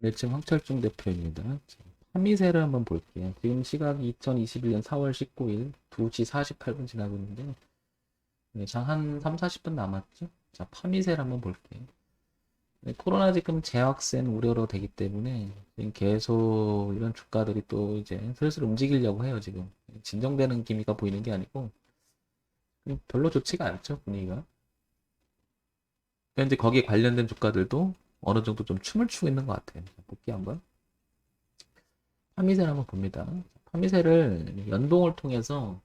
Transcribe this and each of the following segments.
네, 지금 황철중 대표입니다. 자, 판미세를 한번 볼게요. 지금 시각이 2021년 4월 19일 2시 48분 지나고 있는데, 네, 한 3, 40분 남았죠? 자, 판미세를 한번 볼게요. 네, 코로나 지금 재확산 우려로 되기 때문에, 지금 계속 이런 주가들이 또 이제 슬슬 움직이려고 해요, 지금. 진정되는 기미가 보이는 게 아니고, 별로 좋지가 않죠, 분위기가. 그러니까 이제 거기에 관련된 주가들도 어느 정도 좀 춤을 추고 있는 것 같아요. 볼게요, 한번. 파미세를 한번 봅니다. 파미세를 연동을 통해서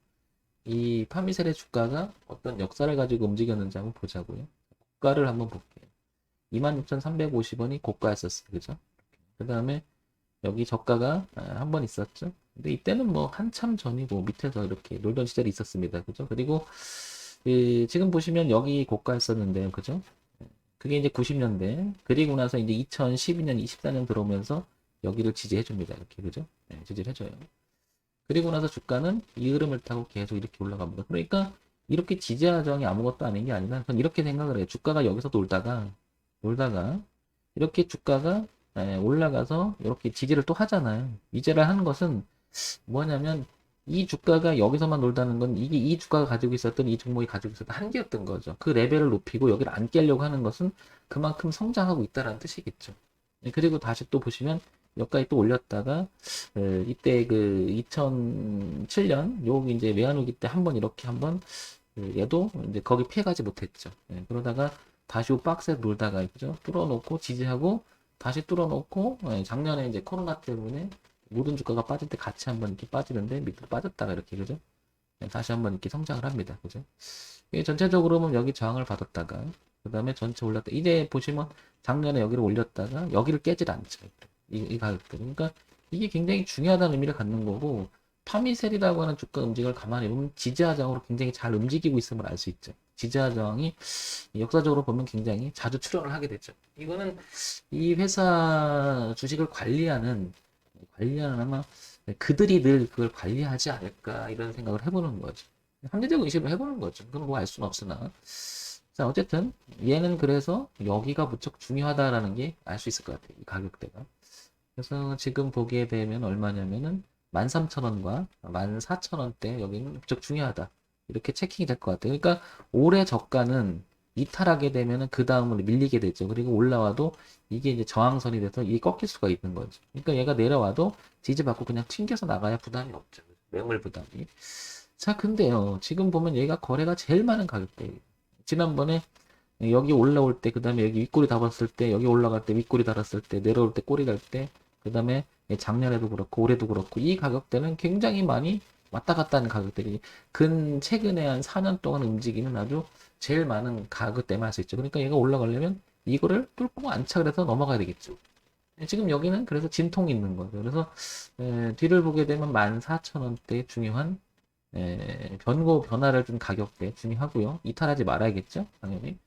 이 파미셀의 주가가 어떤 역사를 가지고 움직였는지 한번 보자고요. 고가를 한번 볼게요. 26,350원이 고가였었어요. 그죠? 그 다음에 여기 저가가 한 번 있었죠. 근데 이때는 뭐 한참 전이고 밑에서 이렇게 놀던 시절이 있었습니다. 그죠? 그리고 지금 보시면 여기 고가였었는데요. 그죠? 그게 이제 90년대. 그리고 나서 이제 2012년, 24년 들어오면서 여기를 지지해 줍니다. 이렇게. 그죠? 네, 지지를 해줘요. 그리고 나서 주가는 이 흐름을 타고 계속 이렇게 올라갑니다. 그러니까 이렇게 지지하정이 아무것도 아닌 게 아니라 그냥 이렇게 생각을 해요. 주가가 여기서 놀다가 이렇게 주가가 올라가서 이렇게 지지를 또 하잖아요. 이제를 하는 것은 뭐냐면 이 주가가 여기서만 놀다는 건 이게 이 주가가 가지고 있었던 이 종목이 가지고 있었던 한계였던 거죠. 그 레벨을 높이고 여기를 안 깨려고 하는 것은 그만큼 성장하고 있다는 뜻이겠죠. 그리고 다시 또 보시면 여기까지 또 올렸다가 이때 그 2007년 요 이제 외환위기 때 한번 이렇게 한번 얘도 이제 거기 피해가지 못했죠. 그러다가 다시 요 박스에 놀다가 그죠? 뚫어놓고 지지하고 다시 뚫어놓고 작년에 이제 코로나 때문에 모든 주가가 빠질 때 같이 한번 이렇게 빠지는데 밑으로 빠졌다가 이렇게 그죠? 다시 한번 이렇게 성장을 합니다. 그죠? 이게 전체적으로 보면 여기 저항을 받았다가 그 다음에 전체 올랐다. 이제 보시면 작년에 여기를 올렸다가 여기를 깨질 않죠. 이 가격들. 그러니까 이게 굉장히 중요하다는 의미를 갖는 거고 파미셀이라고 하는 주가 움직임을 가만히 보면 지지하장으로 굉장히 잘 움직이고 있음을 알 수 있죠. 지지하장이 역사적으로 보면 굉장히 자주 출현을 하게 되죠. 이거는 이 회사 주식을 관리하는 아마 그들이 늘 그걸 관리하지 않을까 이런 생각을 해보는 거죠. 합리적 의심을 해보는 거죠. 그건 뭐 알 수는 없으나. 자, 어쨌든 얘는 그래서 여기가 무척 중요하다라는 게 알 수 있을 것 같아요. 이 가격대가. 그래서 지금 보게 되면 얼마냐면은 13,000원과 14,000원대 여기는 무척 중요하다. 이렇게 체킹이 될 것 같아요. 그러니까 올해 저가는 이탈하게 되면은 그 다음으로 밀리게 되죠. 그리고 올라와도 이게 이제 저항선이 돼서 이게 꺾일 수가 있는 거죠. 그러니까 얘가 내려와도 지지받고 그냥 튕겨서 나가야 부담이 없죠. 매물 부담이. 자, 근데요. 지금 보면 얘가 거래가 제일 많은 가격대예요. 지난번에 여기 올라올 때, 그 다음에 여기 윗꼬리 달았을 때, 여기 올라갈 때 윗꼬리 달았을 때, 내려올 때 꼬리 달 때, 그 다음에 작년에도 그렇고, 올해도 그렇고, 이 가격대는 굉장히 많이 왔다 갔다 하는 가격대이 최근에 한 4년 동안 움직이는 아주 제일 많은 가격대만 할 수 있죠. 그러니까 얘가 올라가려면 이거를 뚫고 안착을 해서 넘어가야 되겠죠. 지금 여기는 그래서 진통이 있는 거죠. 그래서 뒤를 보게 되면 14,000원대 중요한 변화를 준 가격대 중요하고요. 이탈하지 말아야겠죠. 당연히.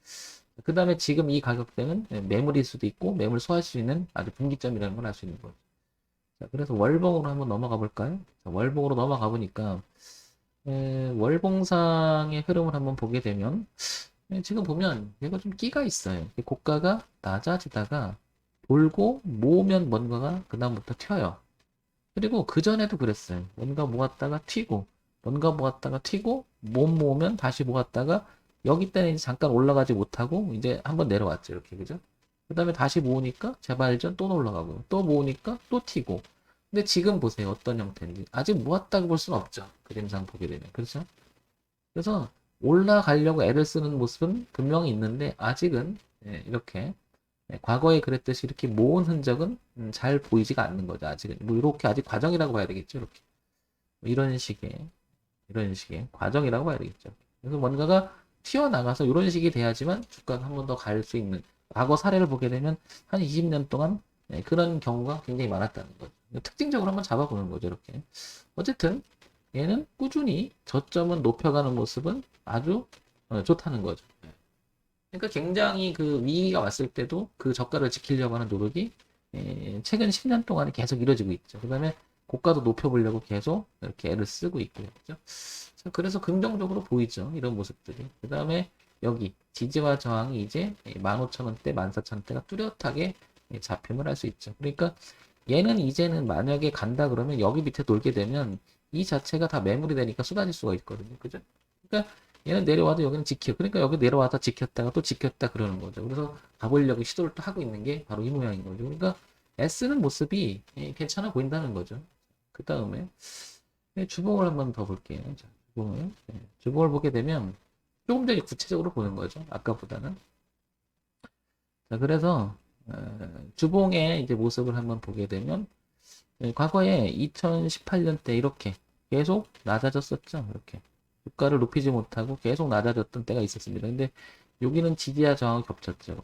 그 다음에 지금 이 가격대는 매물일 수도 있고 매물 소화할 수 있는 아주 분기점이라는 걸 알 수 있는 거죠. 자, 그래서 월봉으로 한번 넘어가 볼까요? 자, 월봉으로 넘어가 보니까 월봉상의 흐름을 한번 보게 되면 지금 보면 얘가 좀 끼가 있어요. 고가가 낮아지다가 돌고 모으면 뭔가가 그다음부터 튀어요. 그리고 그전에도 그랬어요. 뭔가 모았다가 튀고, 뭔가 모았다가 튀고, 못 모으면 다시 모았다가, 여기 때는 이제 잠깐 올라가지 못하고, 이제 한번 내려왔죠. 이렇게, 그죠? 그 다음에 다시 모으니까, 제발 좀 또 올라가고, 또 모으니까 또 튀고. 근데 지금 보세요. 어떤 형태인지. 아직 모았다고 볼 수는 없죠. 그림상 보게 되면. 그렇죠? 그래서 올라가려고 애를 쓰는 모습은 분명히 있는데, 아직은, 이렇게, 과거에 그랬듯이 이렇게 모은 흔적은 잘 보이지가 않는 거죠. 아직은 뭐 이렇게 아직 과정이라고 봐야 되겠죠. 이렇게 뭐 이런 식의 과정이라고 봐야 되겠죠. 그래서 뭔가가 튀어나가서 이런 식이 돼야지만 주가가 한 번 더 갈 수 있는 과거 사례를 보게 되면 한 20년 동안 그런 경우가 굉장히 많았다는 거죠. 특징적으로 한번 잡아보는 거죠. 이렇게 어쨌든 얘는 꾸준히 저점은 높여가는 모습은 아주 좋다는 거죠. 그러니까 굉장히 그 위기가 왔을 때도 그 저가를 지키려고 하는 노력이 최근 10년 동안에 계속 이루어지고 있죠. 그 다음에 고가도 높여보려고 계속 이렇게 애를 쓰고 있고요. 그죠? 자, 그래서 긍정적으로 보이죠. 이런 모습들이. 그 다음에 여기 지지와 저항이 이제 15,000원대, 14,000원대가 뚜렷하게 잡힘을 할 수 있죠. 그러니까 얘는 이제는 만약에 간다 그러면 여기 밑에 돌게 되면 이 자체가 다 매물이 되니까 쏟아질 수가 있거든요. 그죠? 그러니까 얘는 내려와도 여기는 지켜. 그러니까 여기 내려와서 지켰다가 또 지켰다 그러는 거죠. 그래서 가보려고 시도를 또 하고 있는 게 바로 이 모양인 거죠. 그러니까 S는 모습이 괜찮아 보인다는 거죠. 그 다음에 주봉을 한번 더 볼게요. 자, 주봉을 보게 되면 조금 더 구체적으로 보는 거죠. 아까보다는. 자, 그래서 주봉의 이제 모습을 한번 보게 되면 과거에 2018년 때 이렇게 계속 낮아졌었죠. 이렇게 주가를 높이지 못하고 계속 낮아졌던 때가 있었습니다. 근데 여기는 지지와 저항을 겹쳤죠.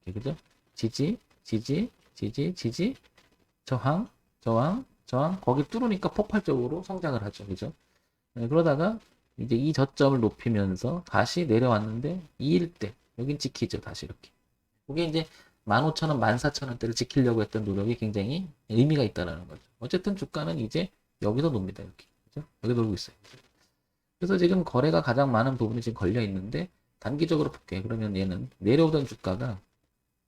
이렇게, 그죠? 지지, 지지, 지지, 지지, 저항, 저항, 저항. 거기 뚫으니까 폭발적으로 성장을 하죠. 그죠? 그러다가 이제 이 저점을 높이면서 다시 내려왔는데 이일 때 여긴 지키죠. 다시 이렇게. 그게 이제 15,000원, 14,000원대를 지키려고 했던 노력이 굉장히 의미가 있다는 거죠. 어쨌든 주가는 이제 여기서 놉니다. 이렇게. 그죠? 여기 놀고 있어요. 그래서 지금 거래가 가장 많은 부분이 지금 걸려 있는데 단기적으로 볼게요. 그러면 얘는 내려오던 주가가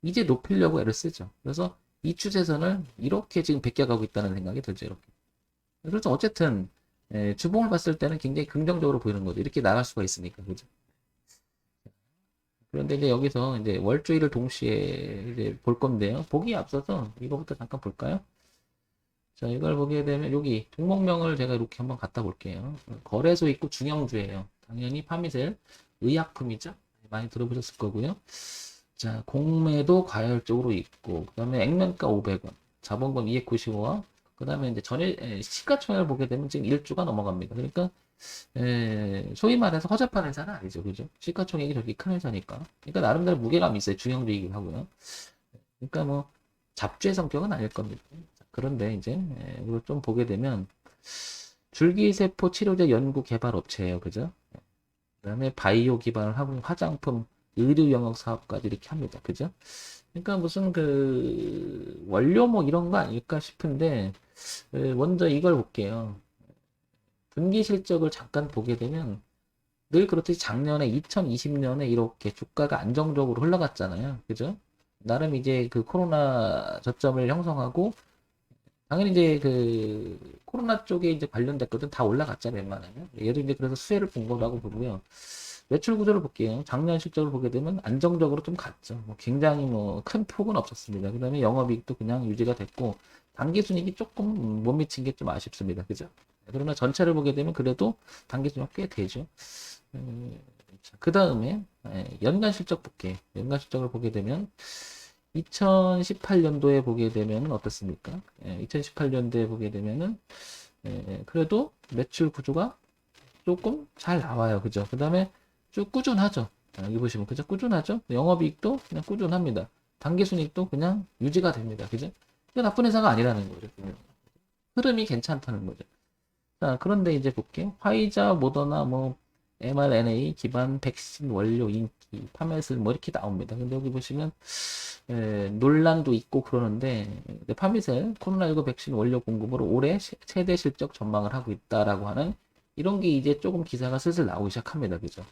이제 높이려고 애를 쓰죠. 그래서 이 추세선을 이렇게 지금 베껴가고 있다는 생각이 들죠. 이렇게. 그래서 어쨌든 주봉을 봤을 때는 굉장히 긍정적으로 보이는 거죠. 이렇게 나갈 수가 있으니까. 그죠? 그런데 이제 여기서 이제 월주일을 동시에 이제 볼 건데요. 보기에 앞서서 이거부터 잠깐 볼까요? 자, 이걸 보게 되면 여기 종목명을 제가 이렇게 한번 갖다 볼게요. 거래소 있고 중형주예요. 당연히 파미셀 의약품이죠. 많이 들어보셨을 거고요. 자, 공매도 과열적으로 있고, 그 다음에 액면가 500원, 자본금 295원, 그 다음에 이제 시가총액을 보게 되면 지금 1주가 넘어갑니다. 그러니까 소위 말해서 허접한 회사는 아니죠. 그죠? 시가총액이 저렇게 큰 회사니까. 그러니까 나름대로 무게감이 있어요. 중형주이긴 하고요. 그러니까 뭐 잡주의 성격은 아닐 겁니다. 그런데 이제 이걸 좀 보게 되면 줄기세포 치료제 연구 개발 업체예요. 그죠? 그다음에 바이오 기반을 하고 화장품, 의류 영역 사업까지 이렇게 합니다. 그죠? 그러니까 무슨 그 원료 뭐 이런 거 아닐까 싶은데 먼저 이걸 볼게요. 분기 실적을 잠깐 보게 되면 늘 그렇듯이 작년에 2020년에 이렇게 주가가 안정적으로 흘러갔잖아요. 그죠? 나름 이제 그 코로나 저점을 형성하고 당연히 이제 그 코로나 쪽에 이제 관련됐거든 다 올라갔잖아요. 웬만하면. 얘도 이제 그래서 수혜를 본 거라고 보고요. 매출 구조를 볼게요. 작년 실적을 보게 되면 안정적으로 좀 갔죠. 뭐 굉장히 뭐 큰 폭은 없었습니다. 그 다음에 영업이익도 그냥 유지가 됐고 단기 순이익이 조금 못 미친 게 좀 아쉽습니다. 그죠? 그러나 전체를 보게 되면 그래도 단기 순이익 꽤 되죠. 그 다음에 연간 실적 볼게요. 연간 실적을 보게 되면 2018년도에 보게 되면 어떻습니까? 2018년도에 보게 되면은 그래도 매출 구조가 조금 잘 나와요. 그죠? 그 다음에 쭉 꾸준하죠. 여기 보시면 그죠? 꾸준하죠? 영업이익도 그냥 꾸준합니다. 단기순이익도 그냥 유지가 됩니다. 그죠? 이거 나쁜 회사가 아니라는 거죠. 흐름이 괜찮다는 거죠. 자, 그런데 이제 볼게요. 화이자, 모더나, 뭐, mRNA 기반 백신 원료 인기, 파메슬 뭐 이렇게 나옵니다. 근데 여기 보시면 논란도 있고 그러는데 파미셀 코로나19 백신 원료 공급으로 올해 최대 실적 전망을 하고 있다라고 하는 이런 게 이제 조금 기사가 슬슬 나오기 시작합니다. 그죠?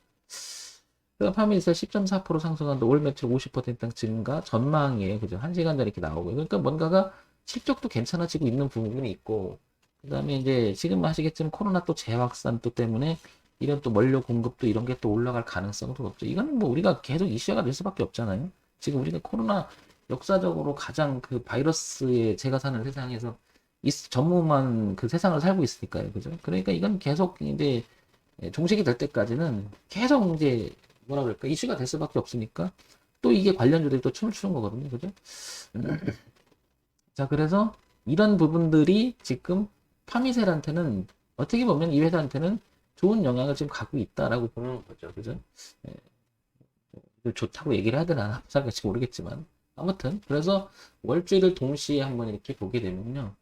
파미셀 10.4% 상승한다. 올 매출 50% 증가 전망이에요. 그죠? 1시간 전에 이렇게 나오고. 그러니까 뭔가가 실적도 괜찮아지고 있는 부분이 있고, 그 다음에 이제 지금 아시겠지만 코로나 또 재확산 또 때문에 이런 또 원료 공급도 이런 게 또 올라갈 가능성도 없죠. 이건 뭐 우리가 계속 이슈가 될 수밖에 없잖아요. 지금 우리가 코로나 역사적으로 가장 그 바이러스에 제가 사는 세상에서 전무만 그 세상을 살고 있으니까요. 그죠? 그러니까 이건 계속 이제 종식이 될 때까지는 계속 이제 뭐라 그럴까 이슈가 될 수밖에 없으니까 또 이게 관련주들이 또 춤을 추는 거거든요. 그죠? 자, 그래서 이런 부분들이 지금 파미셀한테는 어떻게 보면 이 회사한테는 좋은 영향을 지금 갖고 있다라고 보는 거죠. 그죠? 좋다고 얘기를 해야 되나 생각할지 모르겠지만 아무튼 그래서 월주일을 동시에 한번 이렇게 보게 되면요.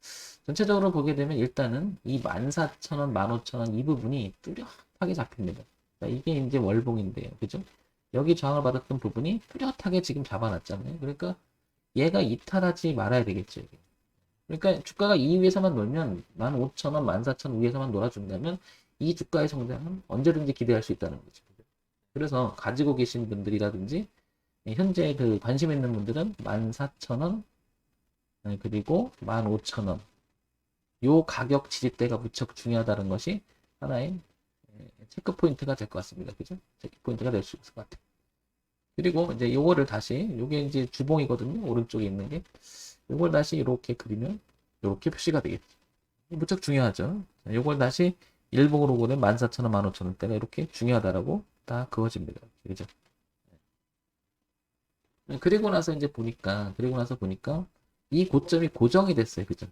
전체적으로 보게 되면 일단은 이 14,000원, 15,000원 이 부분이 뚜렷하게 잡힙니다. 자, 이게 이제 월봉인데요. 그죠? 여기 저항을 받았던 부분이 뚜렷하게 지금 잡아놨잖아요. 그러니까 얘가 이탈하지 말아야 되겠죠. 이게. 그러니까 주가가 이 위에서만 놀면 15,000원, 14,000원 위에서만 놀아준다면 이 주가의 성장은 언제든지 기대할 수 있다는 거죠. 그래서 가지고 계신 분들이라든지 현재 그 관심 있는 분들은 14,000원, 그리고 15,000원. 요 가격 지지대가 무척 중요하다는 것이 하나의 체크 포인트가 될 것 같습니다. 그죠? 체크 포인트가 될 수 있을 것 같아요. 그리고 이제 요거를 다시, 요게 이제 주봉이거든요. 오른쪽에 있는 게. 요걸 다시 이렇게 그리면 이렇게 표시가 되겠죠. 무척 중요하죠. 자, 요걸 다시 일봉으로 보면 14,000원, 15,000원대가 이렇게 중요하다라고 다 그어집니다. 그죠? 그리고 나서 보니까 이 고점이 고정이 됐어요. 그죠?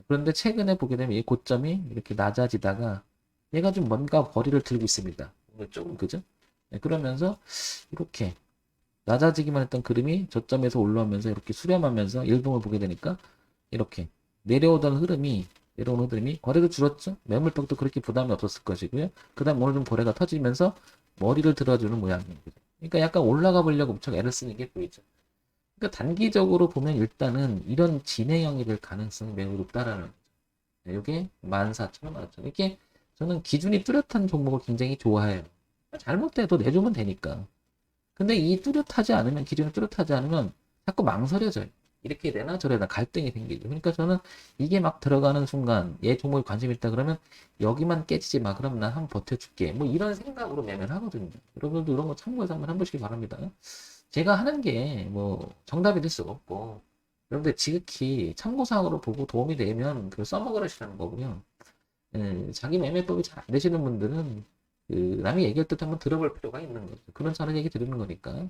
그런데 최근에 보게 되면 이 고점이 이렇게 낮아지다가 얘가 좀 뭔가 거리를 들고 있습니다. 오늘 조금, 그죠? 그러면서 이렇게 낮아지기만 했던 그림이 저점에서 올라오면서 이렇게 수렴하면서 일봉을 보게 되니까 이렇게 내려오는 흐름이 거래도 줄었죠. 매물폭도 그렇게 부담이 없었을 것이고요. 그 다음 오늘 좀 거래가 터지면서 머리를 들어주는 모양이에요. 그러니까 약간 올라가 보려고 엄청 애를 쓰는 게 보이죠. 그러니까 단기적으로 보면 일단은 이런 진행형이 될 가능성이 매우 높다라는 거죠. 이게 14,000원, 15,000원. 이게 저는 기준이 뚜렷한 종목을 굉장히 좋아해요. 잘못돼도 내주면 되니까. 근데 이 뚜렷하지 않으면, 기준이 뚜렷하지 않으면 자꾸 망설여져요. 이렇게 되나 저래나 갈등이 생기죠. 그러니까 저는 이게 막 들어가는 순간 얘 종목에 관심 있다 그러면 여기만 깨지지 마. 그럼 난 한번 버텨줄게. 뭐 이런 생각으로 매매를 하거든요. 여러분들도 이런 거 참고해서 한번 해보시기 바랍니다. 제가 하는 게 뭐 정답이 될 수가 없고 여러분들 지극히 참고사항으로 보고 도움이 되면 그걸 써먹으라시라는 거고요. 자기 매매법이 잘 안 되시는 분들은 그 남이 얘기할 때 한번 들어볼 필요가 있는 거죠. 그런 사람 얘기 들으는 거니까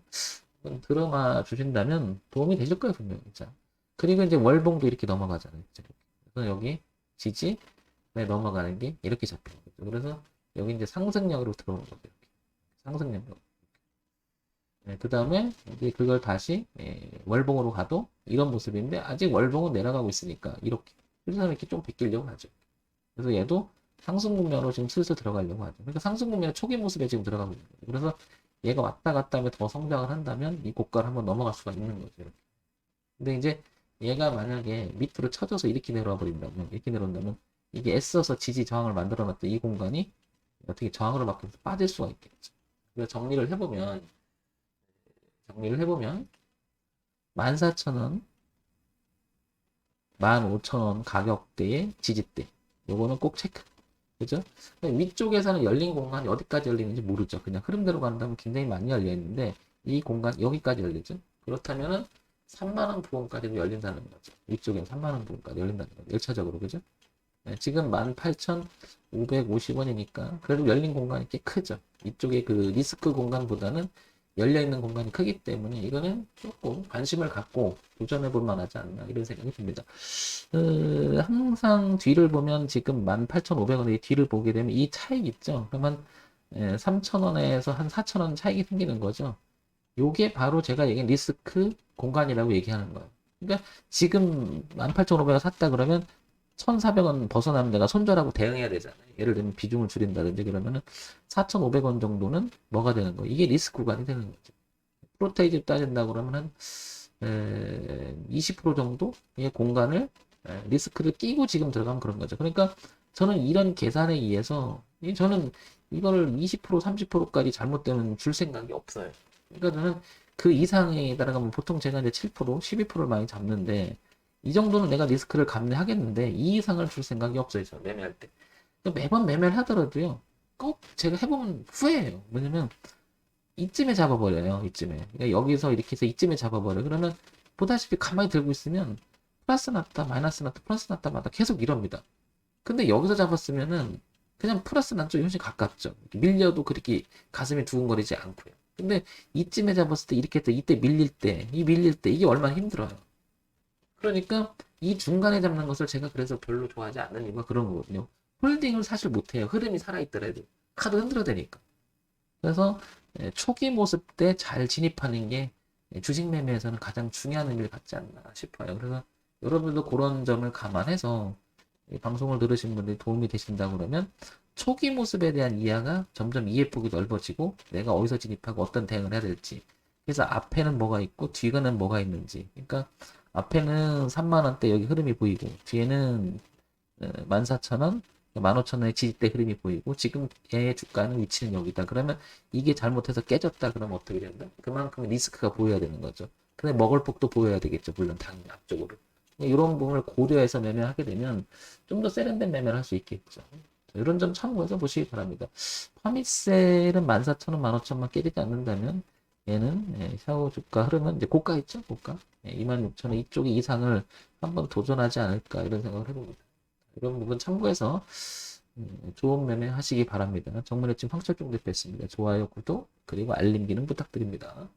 한번 들어봐 주신다면 도움이 되실 거예요 분명히. 자, 그리고 이제 월봉도 이렇게 넘어가잖아요. 그래서 여기 지지에 넘어가는 게 이렇게 잡히는 거죠. 그래서 여기 이제 상승력으로 들어오는 거죠. 이렇게. 상승력으로. 그 다음에 이제 그걸 다시 월봉으로 가도 이런 모습인데 아직 월봉은 내려가고 있으니까 이렇게. 그래서 이렇게 좀 베끼려고 하죠. 그래서 얘도 상승 국면으로 지금 슬슬 들어가려고 하죠. 그러니까 상승 국면 초기 모습에 지금 들어가고 있는 거예요. 그래서 얘가 왔다 갔다 하면 더 성장을 한다면 이 고가를 한번 넘어갈 수가 있는 거죠. 이렇게. 근데 이제 얘가 만약에 밑으로 쳐져서 이렇게 내려와 버린다면, 이렇게 내려온다면 이게 애써서 지지 저항을 만들어 놨던 이 공간이 어떻게 저항으로 바뀌면서 빠질 수가 있겠죠. 그래서 정리를 해보면 14,000원, 15,000원 가격대의 지지대. 요거는 꼭 체크. 그죠? 위쪽에서는 열린 공간이 어디까지 열리는지 모르죠. 그냥 흐름대로 간다면 굉장히 많이 열려 있는데 이 공간 여기까지 열리죠. 그렇다면은 3만원 부분까지도 열린다는 거죠. 위쪽엔 3만원 부분까지 열린다는 거죠. 1차적으로 그죠? 지금 18,550원이니까 그래도 열린 공간이 꽤 크죠. 이쪽에 그 리스크 공간보다는 열려있는 공간이 크기 때문에 이거는 조금 관심을 갖고 도전해 볼 만하지 않나 이런 생각이 듭니다. 항상 뒤를 보면 지금 18,500원의 뒤를 보게 되면 이 차익 있죠. 그러면 3,000원에서 한 4,000원 차익이 생기는 거죠. 요게 바로 제가 얘기한 리스크 공간이라고 얘기하는 거예요. 그러니까 지금 18,500원 샀다 그러면 1,400원 벗어나면 내가 손절하고 대응해야 되잖아요. 예를 들면 비중을 줄인다든지 그러면은 4,500원 정도는 뭐가 되는 거예요? 이게 리스크 구간이 되는 거죠. 프로테이즈 따진다 그러면 한20% 정도의 공간을 리스크를 끼고 지금 들어가면 그런 거죠. 그러니까 저는 이런 계산에 의해서 저는 이거를 20% 30%까지 잘못되면 줄 생각이 없어요. 그러니까 저는 그 이상에 따라가면 보통 제가 이제 7%, 12%를 많이 잡는데 이 정도는 내가 리스크를 감내하겠는데 이 이상을 줄 생각이 없어요. 저 매매할 때. 그러니까 매번 매매를 하더라도요. 꼭 제가 해보면 후회해요. 왜냐면 이쯤에 잡아버려요. 이쯤에. 그러니까 여기서 이렇게 해서 이쯤에 잡아버려요. 그러면 보다시피 가만히 들고 있으면 플러스 났다, 마이너스 났다, 플러스 났다, 마다 계속 이럽니다. 근데 여기서 잡았으면은 그냥 플러스 난 쪽이 훨씬 가깝죠. 밀려도 그렇게 가슴이 두근거리지 않고요. 근데 이쯤에 잡았을 때 이렇게 했다, 이때 밀릴 때 이게 얼마나 힘들어요. 그러니까 이 중간에 잡는 것을 제가 그래서 별로 좋아하지 않는 이유가 그런 거거든요. 홀딩을 사실 못해요. 흐름이 살아있더라도. 카드 흔들어대니까. 그래서 초기 모습 때 잘 진입하는 게 주식 매매에서는 가장 중요한 의미를 갖지 않나 싶어요. 그래서 여러분도 그런 점을 감안해서 이 방송을 들으신 분들이 도움이 되신다 그러면 초기 모습에 대한 이해가 점점 이해폭이 넓어지고 내가 어디서 진입하고 어떤 대응을 해야 될지 그래서 앞에는 뭐가 있고 뒤에는 뭐가 있는지 그러니까 앞에는 3만원대 여기 흐름이 보이고 뒤에는 14,000원 15,000원의 지지대 흐름이 보이고 지금의 주가는 위치는 여기다. 그러면 이게 잘못해서 깨졌다 그러면 어떻게 된다? 그만큼 리스크가 보여야 되는 거죠. 근데 먹을 폭도 보여야 되겠죠. 물론 당연히 앞쪽으로. 이런 부분을 고려해서 매매하게 되면 좀 더 세련된 매매를 할 수 있겠죠. 이런 점 참고해서 보시기 바랍니다. 파미셀은 14,000원, 15,000원 깨지지 않는다면 얘는 샤오 주가 흐름은 이제 고가 있죠? 고가. 26,000원 이쪽이 이상을 한번 도전하지 않을까 이런 생각을 해봅니다. 이런 부분 참고해서 좋은 매매 하시기 바랍니다. 정문의 집 황철종 대표였습니다. 좋아요, 구독, 그리고 알림 기능 부탁드립니다.